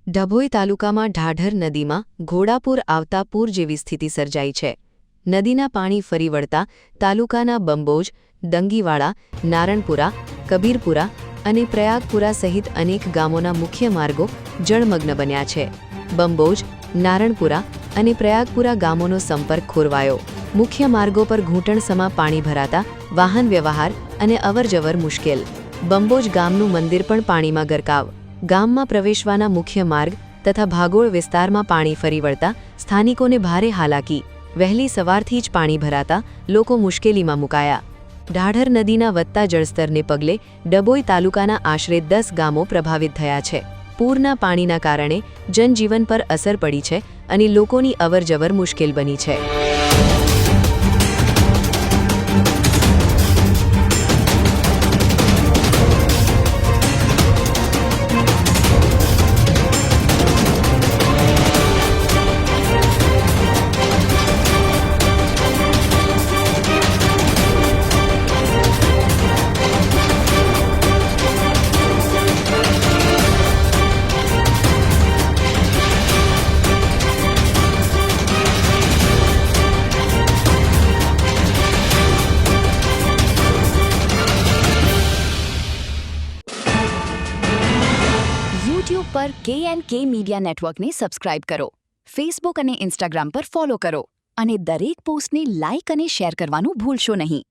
ડભોઈ તાલુકામાં ઢાઢર નદીમાં ઘોડાપૂર આવતા પૂર જેવી સ્થિતિ સર્જાઈ છે. નદીના પાણી ફરી વળતા તાલુકાના બંબોજ, દંગીવાડા, નારણપુરા, કબીરપુરા અને પ્રયાગપુરા સહિત અનેક ગામોના મુખ્ય માર્ગો જળમગ્ન બન્યા છે. બંબોજ, નારણપુરા અને પ્રયાગપુરા ગામોનો સંપર્ક ખોરવાયો. મુખ્ય માર્ગો પર ઘૂંટણસમા પાણી ભરાતા વાહન વ્યવહાર અને અવરજવર મુશ્કેલ. બંબોજ ગામનું મંદિર પણ પાણીમાં ગરકાવ. ગામમાં પ્રવેશવાના મુખ્ય માર્ગ તથા ભાગોળ વિસ્તારમાં પાણી ફરી વળતા સ્થાનિકોને ભારે હાલાકી. વહેલી સવારથી જ પાણી ભરાતા લોકો મુશ્કેલીમાં મુકાયા. ઢાઢર નદીના વધતા જળસ્તરને પગલે ડભોઈ તાલુકાના આશરે 10 ગામો પ્રભાવિત થયા છે. પૂરના પાણીના કારણે જનજીવન પર અસર પડી છે અને લોકોની અવરજવર મુશ્કેલ બની છે. યુટ્યુબ પર KNK મીડિયા નેટવર્કને સબસ્ક્રાઇબ કરો, ફેસબુક અને ઇન્સ્ટાગ્રામ પર ફોલો કરો અને દરેક પોસ્ટને લાઇક અને શેર કરવાનું ભૂલશો નહીં.